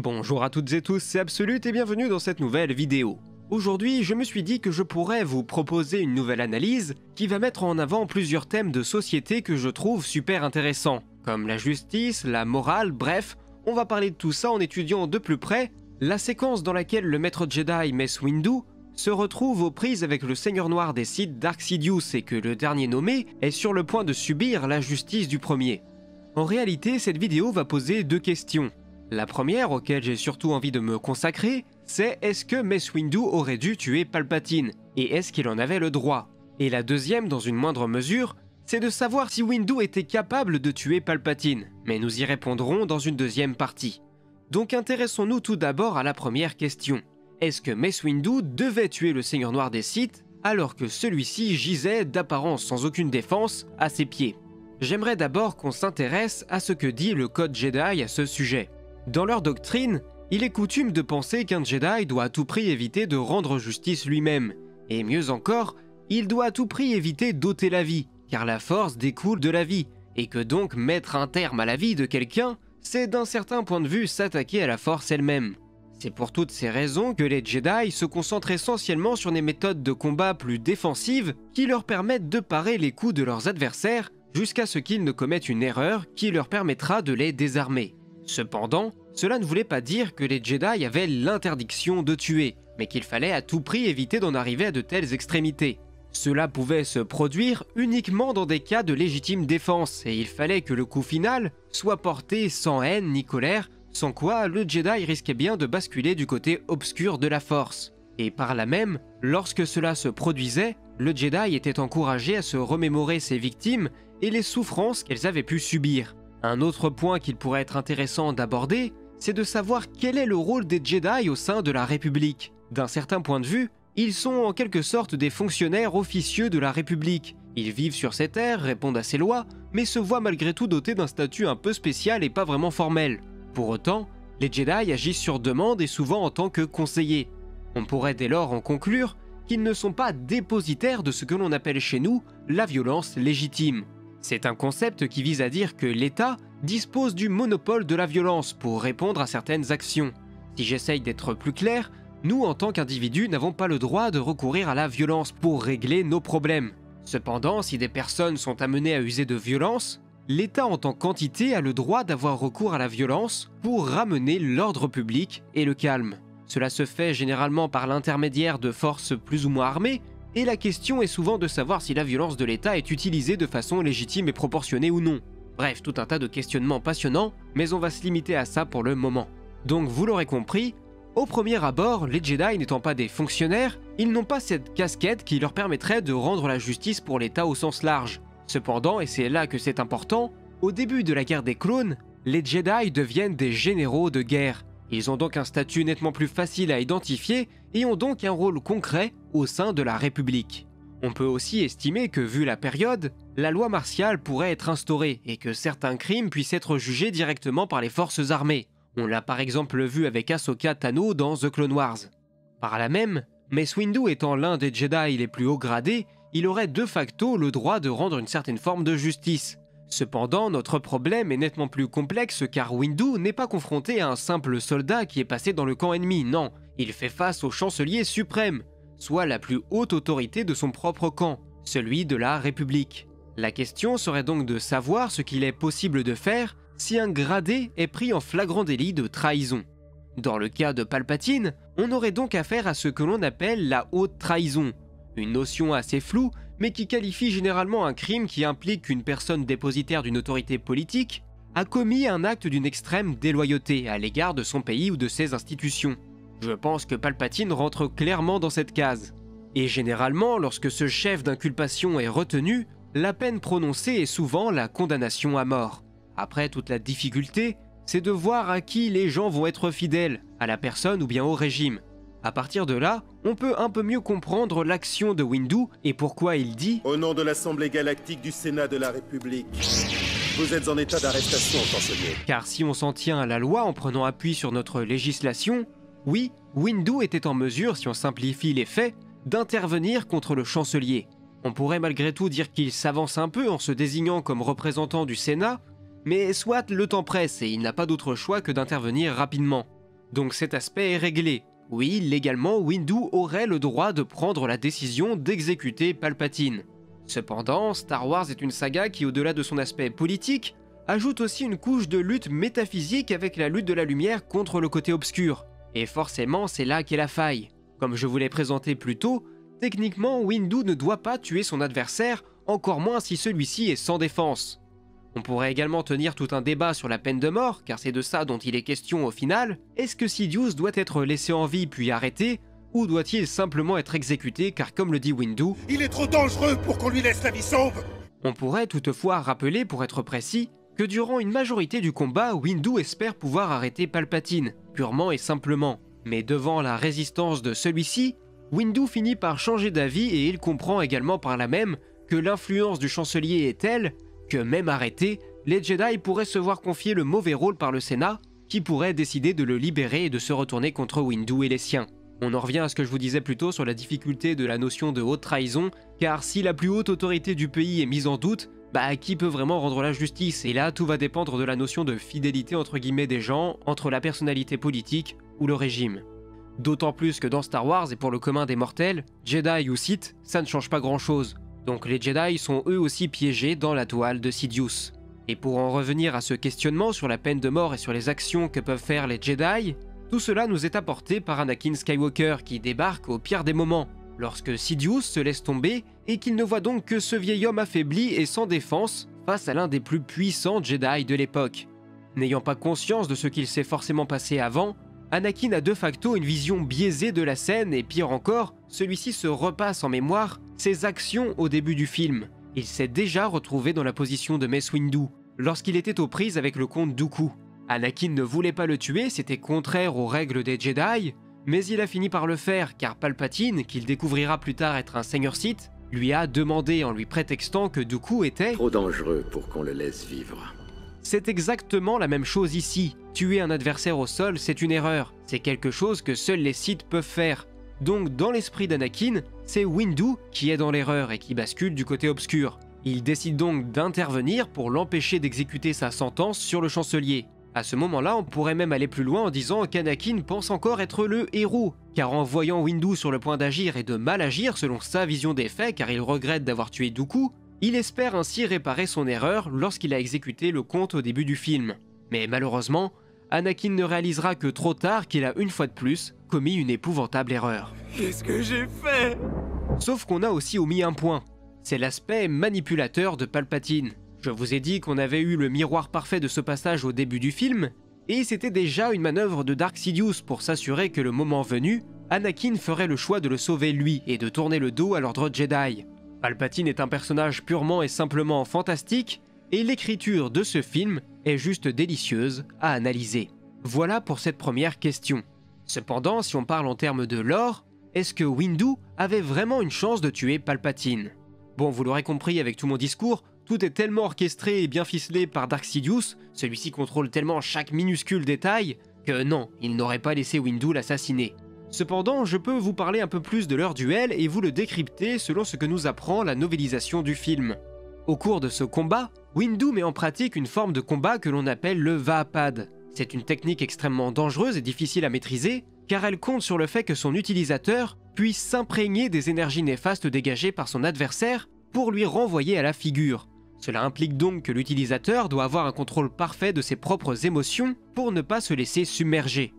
Bonjour à toutes et tous, c'est Absolute et bienvenue dans cette nouvelle vidéo. Aujourd'hui, je me suis dit que je pourrais vous proposer une nouvelle analyse qui va mettre en avant plusieurs thèmes de société que je trouve super intéressants, comme la justice, la morale, bref, on va parler de tout ça en étudiant de plus près la séquence dans laquelle le maître Jedi Mace Windu se retrouve aux prises avec le seigneur noir des Sith Dark Sidious et que le dernier nommé est sur le point de subir la justice du premier. En réalité, cette vidéo va poser deux questions. La première, auquel j'ai surtout envie de me consacrer, c'est est-ce que Mace Windu aurait dû tuer Palpatine, et est-ce qu'il en avait le droit? Et la deuxième, dans une moindre mesure, c'est de savoir si Windu était capable de tuer Palpatine, mais nous y répondrons dans une deuxième partie. Donc intéressons-nous tout d'abord à la première question. Est-ce que Mace Windu devait tuer le Seigneur Noir des Sith, alors que celui-ci gisait d'apparence sans aucune défense à ses pieds? J'aimerais d'abord qu'on s'intéresse à ce que dit le Code Jedi à ce sujet. Dans leur doctrine, il est coutume de penser qu'un Jedi doit à tout prix éviter de rendre justice lui-même, et mieux encore, il doit à tout prix éviter d'ôter la vie, car la force découle de la vie, et que donc mettre un terme à la vie de quelqu'un, c'est d'un certain point de vue s'attaquer à la force elle-même. C'est pour toutes ces raisons que les Jedi se concentrent essentiellement sur des méthodes de combat plus défensives qui leur permettent de parer les coups de leurs adversaires jusqu'à ce qu'ils ne commettent une erreur qui leur permettra de les désarmer. Cependant, cela ne voulait pas dire que les Jedi avaient l'interdiction de tuer, mais qu'il fallait à tout prix éviter d'en arriver à de telles extrémités. Cela pouvait se produire uniquement dans des cas de légitime défense, et il fallait que le coup final soit porté sans haine ni colère, sans quoi le Jedi risquait bien de basculer du côté obscur de la Force. Et par là même, lorsque cela se produisait, le Jedi était encouragé à se remémorer ses victimes et les souffrances qu'elles avaient pu subir. Un autre point qu'il pourrait être intéressant d'aborder, c'est de savoir quel est le rôle des Jedi au sein de la République. D'un certain point de vue, ils sont en quelque sorte des fonctionnaires officieux de la République. Ils vivent sur ces terres, répondent à ses lois, mais se voient malgré tout dotés d'un statut un peu spécial et pas vraiment formel. Pour autant, les Jedi agissent sur demande et souvent en tant que conseillers. On pourrait dès lors en conclure qu'ils ne sont pas dépositaires de ce que l'on appelle chez nous la violence légitime. C'est un concept qui vise à dire que l'État dispose du monopole de la violence pour répondre à certaines actions. Si j'essaye d'être plus clair, nous en tant qu'individus n'avons pas le droit de recourir à la violence pour régler nos problèmes. Cependant, si des personnes sont amenées à user de violence, l'État en tant qu'entité a le droit d'avoir recours à la violence pour ramener l'ordre public et le calme. Cela se fait généralement par l'intermédiaire de forces plus ou moins armées, et la question est souvent de savoir si la violence de l'État est utilisée de façon légitime et proportionnée ou non. Bref, tout un tas de questionnements passionnants, mais on va se limiter à ça pour le moment. Donc vous l'aurez compris, au premier abord, les Jedi n'étant pas des fonctionnaires, ils n'ont pas cette casquette qui leur permettrait de rendre la justice pour l'État au sens large. Cependant, et c'est là que c'est important, au début de la guerre des clones, les Jedi deviennent des généraux de guerre. Ils ont donc un statut nettement plus facile à identifier et ont donc un rôle concret au sein de la République. On peut aussi estimer que, vu la période, la loi martiale pourrait être instaurée et que certains crimes puissent être jugés directement par les forces armées. On l'a par exemple vu avec Ahsoka Tano dans The Clone Wars. Par là même, Mace Windu étant l'un des Jedi les plus haut gradés, il aurait de facto le droit de rendre une certaine forme de justice. Cependant, notre problème est nettement plus complexe car Windu n'est pas confronté à un simple soldat qui est passé dans le camp ennemi, non, il fait face au chancelier suprême, soit la plus haute autorité de son propre camp, celui de la République. La question serait donc de savoir ce qu'il est possible de faire si un gradé est pris en flagrant délit de trahison. Dans le cas de Palpatine, on aurait donc affaire à ce que l'on appelle la haute trahison, une notion assez floue, mais qui qualifie généralement un crime qui implique qu'une personne dépositaire d'une autorité politique a commis un acte d'une extrême déloyauté à l'égard de son pays ou de ses institutions. Je pense que Palpatine rentre clairement dans cette case. Et généralement, lorsque ce chef d'inculpation est retenu, la peine prononcée est souvent la condamnation à mort. Après, toute la difficulté, c'est de voir à qui les gens vont être fidèles, à la personne ou bien au régime. À partir de là, on peut un peu mieux comprendre l'action de Windu et pourquoi il dit « Au nom de l'Assemblée galactique du Sénat de la République, vous êtes en état d'arrestation, chancelier. » Car si on s'en tient à la loi en prenant appui sur notre législation, oui, Windu était en mesure, si on simplifie les faits, d'intervenir contre le chancelier. On pourrait malgré tout dire qu'il s'avance un peu en se désignant comme représentant du Sénat, mais soit le temps presse et il n'a pas d'autre choix que d'intervenir rapidement. Donc cet aspect est réglé. Oui, légalement, Windu aurait le droit de prendre la décision d'exécuter Palpatine. Cependant, Star Wars est une saga qui, au-delà de son aspect politique, ajoute aussi une couche de lutte métaphysique avec la lutte de la lumière contre le côté obscur. Et forcément, c'est là qu'est la faille. Comme je vous l'ai présenté plus tôt, techniquement, Windu ne doit pas tuer son adversaire, encore moins si celui-ci est sans défense. On pourrait également tenir tout un débat sur la peine de mort, car c'est de ça dont il est question au final. Est-ce que Sidious doit être laissé en vie puis arrêté, ou doit-il simplement être exécuté car comme le dit Windu, il est trop dangereux pour qu'on lui laisse la vie sauve? On pourrait toutefois rappeler, pour être précis, que durant une majorité du combat, Windu espère pouvoir arrêter Palpatine, purement et simplement. Mais devant la résistance de celui-ci, Windu finit par changer d'avis et il comprend également par là même que l'influence du chancelier est telle que même arrêté, les Jedi pourraient se voir confier le mauvais rôle par le Sénat, qui pourrait décider de le libérer et de se retourner contre Windu et les siens. On en revient à ce que je vous disais plus tôt sur la difficulté de la notion de haute trahison, car si la plus haute autorité du pays est mise en doute, qui peut vraiment rendre la justice? Et là, tout va dépendre de la notion de fidélité entre guillemets des gens, entre la personnalité politique ou le régime. D'autant plus que dans Star Wars et pour le commun des mortels, Jedi ou Sith, ça ne change pas grand chose. Donc les Jedi sont eux aussi piégés dans la toile de Sidious. Et pour en revenir à ce questionnement sur la peine de mort et sur les actions que peuvent faire les Jedi, tout cela nous est apporté par Anakin Skywalker qui débarque au pire des moments, lorsque Sidious se laisse tomber et qu'il ne voit donc que ce vieil homme affaibli et sans défense face à l'un des plus puissants Jedi de l'époque. N'ayant pas conscience de ce qu'il s'est forcément passé avant, Anakin a de facto une vision biaisée de la scène et pire encore, celui-ci se repasse en mémoire ses actions au début du film. Il s'est déjà retrouvé dans la position de Mace Windu, lorsqu'il était aux prises avec le comte Dooku. Anakin ne voulait pas le tuer, c'était contraire aux règles des Jedi, mais il a fini par le faire car Palpatine, qu'il découvrira plus tard être un seigneur Sith, lui a demandé en lui prétextant que Dooku était trop dangereux pour qu'on le laisse vivre. C'est exactement la même chose ici. Tuer un adversaire au sol, c'est une erreur. C'est quelque chose que seuls les Sith peuvent faire. Donc dans l'esprit d'Anakin, c'est Windu qui est dans l'erreur et qui bascule du côté obscur. Il décide donc d'intervenir pour l'empêcher d'exécuter sa sentence sur le chancelier. À ce moment-là, on pourrait même aller plus loin en disant qu'Anakin pense encore être le héros, car en voyant Windu sur le point d'agir et de mal agir selon sa vision des faits car il regrette d'avoir tué Dooku, il espère ainsi réparer son erreur lorsqu'il a exécuté le comte au début du film. Mais malheureusement, Anakin ne réalisera que trop tard qu'il a une fois de plus commis une épouvantable erreur. Qu'est-ce que j'ai fait? Sauf qu'on a aussi omis un point, c'est l'aspect manipulateur de Palpatine. Je vous ai dit qu'on avait eu le miroir parfait de ce passage au début du film, et c'était déjà une manœuvre de Dark Sidious pour s'assurer que le moment venu, Anakin ferait le choix de le sauver lui et de tourner le dos à l'ordre Jedi. Palpatine est un personnage purement et simplement fantastique, et l'écriture de ce film est juste délicieuse à analyser. Voilà pour cette première question. Cependant, si on parle en termes de lore, est-ce que Windu avait vraiment une chance de tuer Palpatine? Bon, vous l'aurez compris avec tout mon discours, tout est tellement orchestré et bien ficelé par Dark Sidious, celui-ci contrôle tellement chaque minuscule détail, que non, il n'aurait pas laissé Windu l'assassiner. Cependant, je peux vous parler un peu plus de leur duel et vous le décrypter selon ce que nous apprend la novélisation du film. Au cours de ce combat, Windu met en pratique une forme de combat que l'on appelle le Vaapad. C'est une technique extrêmement dangereuse et difficile à maîtriser, car elle compte sur le fait que son utilisateur puisse s'imprégner des énergies néfastes dégagées par son adversaire pour lui renvoyer à la figure. Cela implique donc que l'utilisateur doit avoir un contrôle parfait de ses propres émotions pour ne pas se laisser submerger.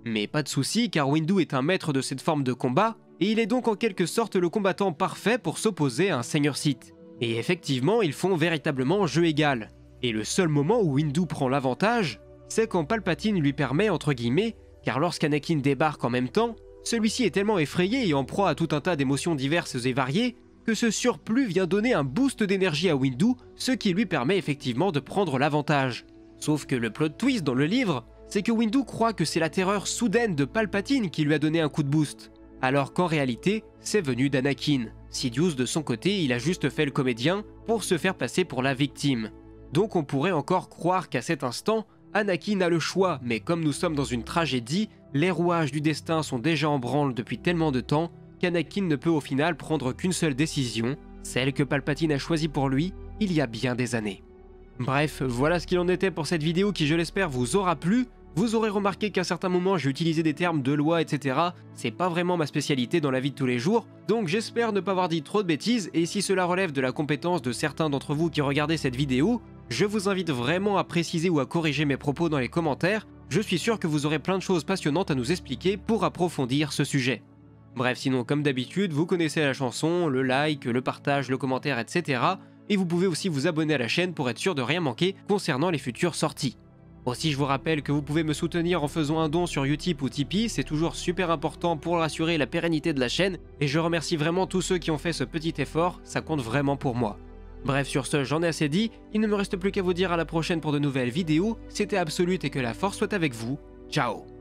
Mais pas de souci car Windu est un maître de cette forme de combat, et il est donc en quelque sorte le combattant parfait pour s'opposer à un seigneur Sith. Et effectivement, ils font véritablement jeu égal. Et le seul moment où Windu prend l'avantage, c'est quand Palpatine lui permet, entre guillemets, car lorsqu'Anakin débarque en même temps, celui-ci est tellement effrayé et en proie à tout un tas d'émotions diverses et variées, que ce surplus vient donner un boost d'énergie à Windu, ce qui lui permet effectivement de prendre l'avantage. Sauf que le plot twist dans le livre, c'est que Windu croit que c'est la terreur soudaine de Palpatine qui lui a donné un coup de boost, alors qu'en réalité, c'est venu d'Anakin. Sidious de son côté, il a juste fait le comédien pour se faire passer pour la victime. Donc on pourrait encore croire qu'à cet instant, Anakin a le choix, mais comme nous sommes dans une tragédie, les rouages du destin sont déjà en branle depuis tellement de temps qu'Anakin ne peut au final prendre qu'une seule décision, celle que Palpatine a choisie pour lui il y a bien des années. Bref, voilà ce qu'il en était pour cette vidéo qui je l'espère vous aura plu. Vous aurez remarqué qu'à certains moments j'ai utilisé des termes de loi, etc. C'est pas vraiment ma spécialité dans la vie de tous les jours, donc j'espère ne pas avoir dit trop de bêtises, et si cela relève de la compétence de certains d'entre vous qui regardez cette vidéo, je vous invite vraiment à préciser ou à corriger mes propos dans les commentaires. Je suis sûr que vous aurez plein de choses passionnantes à nous expliquer pour approfondir ce sujet. Bref, sinon comme d'habitude, vous connaissez la chanson, le like, le partage, le commentaire, etc. Et vous pouvez aussi vous abonner à la chaîne pour être sûr de rien manquer concernant les futures sorties. Aussi, je vous rappelle que vous pouvez me soutenir en faisant un don sur Utip ou Tipeee, c'est toujours super important pour assurer la pérennité de la chaîne, et je remercie vraiment tous ceux qui ont fait ce petit effort, ça compte vraiment pour moi. Bref, sur ce, j'en ai assez dit, il ne me reste plus qu'à vous dire à la prochaine pour de nouvelles vidéos, c'était Absolute et que la force soit avec vous, ciao.